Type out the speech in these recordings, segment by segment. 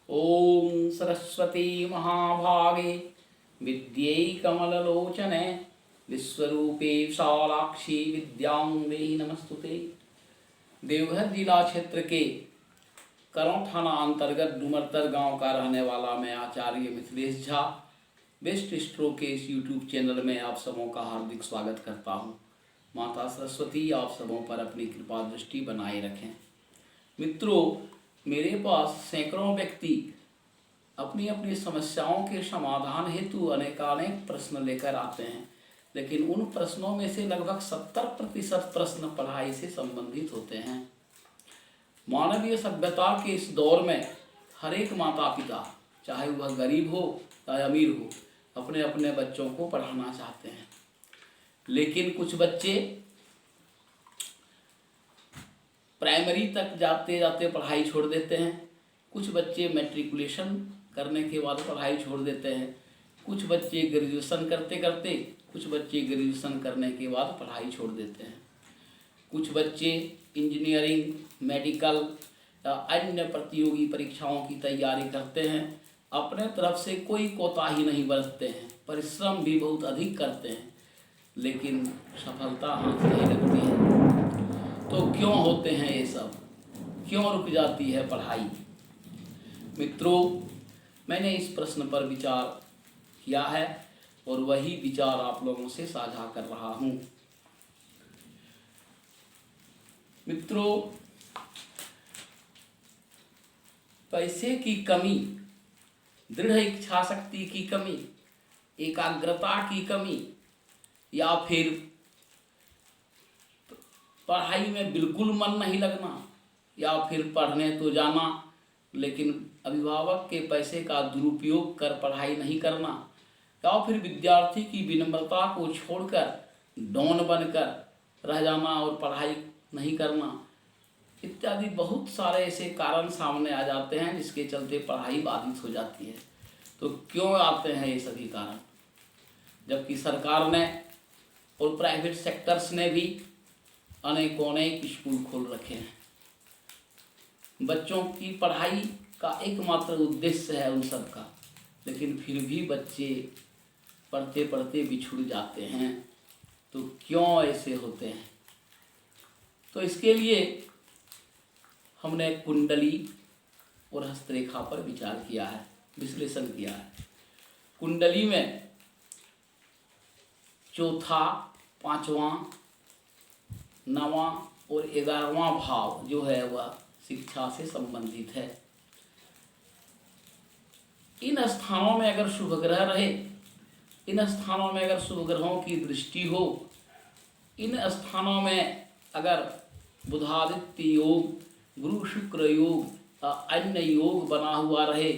ओम सरस्वती महाभागे विद्ये कमललोचने विश्वरूपे विशालाक्षी विद्यां देहि नमस्तुते। देवघर जिला क्षेत्र के करौं थाना अंतर्गत डुमरतर गांव का रहने वाला मैं आचार्य मिथिलेश झा बेस्ट स्ट्रोक के इस यूट्यूब चैनल में आप सबों का हार्दिक स्वागत करता हूं। माता सरस्वती आप सबों पर अपनी कृपा दृष्टि बनाए रखें। मित्रों, मेरे पास सैकड़ों व्यक्ति अपनी अपनी समस्याओं के समाधान हेतु अनेकानेक प्रश्न लेकर आते हैं, लेकिन उन प्रश्नों में से लगभग 70% प्रश्न पढ़ाई से संबंधित होते हैं। मानवीय सभ्यता के इस दौर में हर एक माता पिता, चाहे वह गरीब हो या अमीर हो, अपने अपने बच्चों को पढ़ाना चाहते हैं, लेकिन कुछ बच्चे प्राइमरी तक जाते जाते पढ़ाई छोड़ देते हैं, कुछ बच्चे मैट्रिकुलेशन करने के बाद पढ़ाई छोड़ देते हैं, कुछ बच्चे ग्रेजुएशन करते करते, कुछ बच्चे ग्रेजुएशन करने के बाद पढ़ाई छोड़ देते हैं, कुछ बच्चे इंजीनियरिंग, मेडिकल या अन्य प्रतियोगी परीक्षाओं की तैयारी करते हैं। अपने तरफ से कोई कोताही नहीं बरतते हैं, परिश्रम भी बहुत अधिक करते हैं, लेकिन सफलता हाथ नहीं लगती है। तो क्यों होते हैं ये सब? क्यों रुक जाती है पढ़ाई? मित्रों, मैंने इस प्रश्न पर विचार किया है और वही विचार आप लोगों से साझा कर रहा हूँ। मित्रों, पैसे की कमी, दृढ़ इच्छा शक्ति की कमी, एकाग्रता की कमी, या फिर पढ़ाई में बिल्कुल मन नहीं लगना, या फिर पढ़ने तो जाना लेकिन अभिभावक के पैसे का दुरुपयोग कर पढ़ाई नहीं करना, या फिर विद्यार्थी की विनम्रता को छोड़कर डॉन बनकर रह जाना और पढ़ाई नहीं करना, इत्यादि बहुत सारे ऐसे कारण सामने आ जाते हैं जिसके चलते पढ़ाई बाधित हो जाती है। तो क्यों आते हैं ये सभी कारण? जबकि सरकार ने और प्राइवेट सेक्टर्स ने भी अनेक स्कूल खोल रखे हैं। बच्चों की पढ़ाई का एकमात्र उद्देश्य है उन सब का, लेकिन फिर भी बच्चे पढ़ते पढ़ते बिछुड़ जाते हैं। तो क्यों ऐसे होते हैं? तो इसके लिए हमने कुंडली और हस्तरेखा पर विचार किया है, विश्लेषण किया है। कुंडली में चौथा, पांचवा, नवा और 11वां भाव जो है वह शिक्षा से संबंधित है। इन स्थानों में अगर शुभ ग्रह रहे, इन स्थानों में अगर शुभ ग्रहों की दृष्टि हो, इन स्थानों में अगर बुधादित्य योग, गुरु शुक्र योग, अन्य योग बना हुआ रहे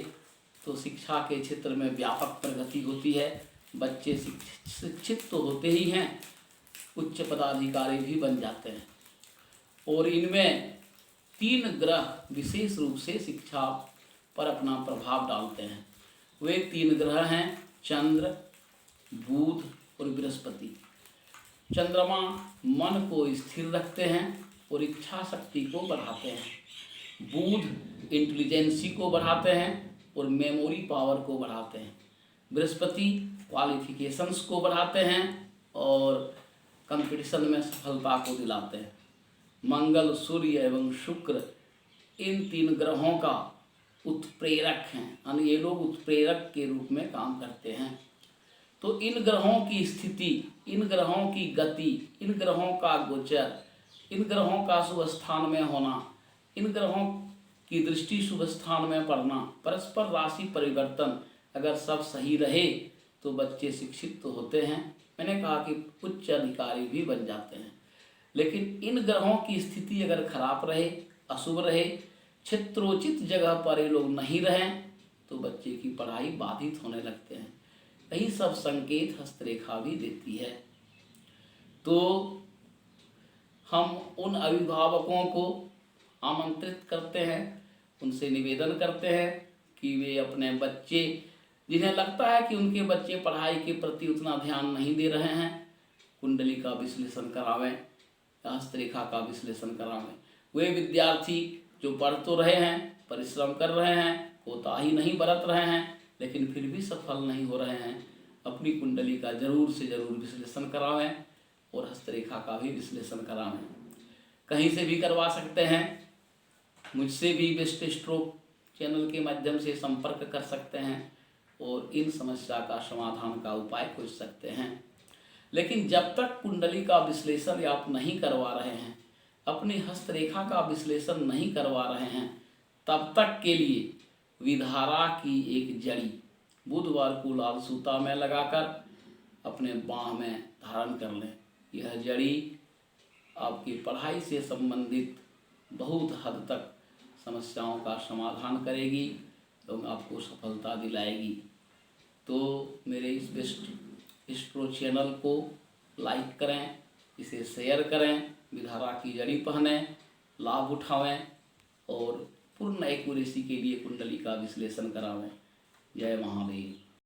तो शिक्षा के क्षेत्र में व्यापक प्रगति होती है। बच्चे शिक्षित तो होते ही हैं, उच्च पदाधिकारी भी बन जाते हैं। और इनमें 3 ग्रह विशेष रूप से शिक्षा पर अपना प्रभाव डालते हैं। वे 3 ग्रह हैं चंद्र, बुध और बृहस्पति। चंद्रमा मन को स्थिर रखते हैं और इच्छा शक्ति को बढ़ाते हैं। बुध इंटेलिजेंसी को बढ़ाते हैं और मेमोरी पावर को बढ़ाते हैं। बृहस्पति क्वालिफिकेशंस को बढ़ाते हैं और कंपटीशन में सफलता को दिलाते हैं। मंगल, सूर्य एवं शुक्र इन 3 ग्रहों का उत्प्रेरक हैं, यानी ये लोग उत्प्रेरक के रूप में काम करते हैं। तो इन ग्रहों की स्थिति, इन ग्रहों की गति, इन ग्रहों का गोचर, इन ग्रहों का शुभ स्थान में होना, इन ग्रहों की दृष्टि शुभ स्थान में पड़ना, परस्पर राशि परिवर्तन अगर सब सही रहे तो बच्चे शिक्षित तो होते हैं। मैंने कहा कि उच्च अधिकारी भी बन जाते हैं। लेकिन इन ग्रहों की स्थिति अगर खराब रहे, अशुभ रहे, क्षेत्रोचित जगह पर ये लोग नहीं रहें तो बच्चे की पढ़ाई बाधित होने लगते हैं। यही सब संकेत हस्तरेखा भी देती है। तो हम उन अभिभावकों को आमंत्रित करते हैं, उनसे निवेदन करते हैं कि वे अपने बच्चे, जिन्हें लगता है कि उनके बच्चे पढ़ाई के प्रति उतना ध्यान नहीं दे रहे हैं, कुंडली का विश्लेषण करावें, हस्तरेखा का विश्लेषण करावें। वे विद्यार्थी जो पढ़ तो रहे हैं परिश्रम कर रहे हैं, कोताही नहीं बरत रहे हैं, लेकिन फिर भी सफल नहीं हो रहे हैं, अपनी कुंडली का जरूर से जरूर विश्लेषण करावें और हस्तरेखा का भी विश्लेषण करावें। कहीं से भी करवा सकते हैं, मुझसे भी बेस्ट स्ट्रोक चैनल के माध्यम से संपर्क कर सकते हैं और इन समस्या का समाधान का उपाय खोज सकते हैं। लेकिन जब तक कुंडली का विश्लेषण आप नहीं करवा रहे हैं, अपनी हस्तरेखा का विश्लेषण नहीं करवा रहे हैं, तब तक के लिए विधारा की एक जड़ी बुधवार को लाल सूता में लगाकर अपने बाह में धारण कर लें। यह जड़ी आपकी पढ़ाई से संबंधित बहुत हद तक समस्याओं का समाधान करेगी और आपको सफलता दिलाएगी। तो मेरे इस बेस्ट स्ट्रो चैनल को लाइक करें, इसे शेयर करें, विधारा की जड़ी पहनें, लाभ उठावें और पूर्ण एक्यूरेसी के लिए कुंडली का विश्लेषण करावें। जय महादेव।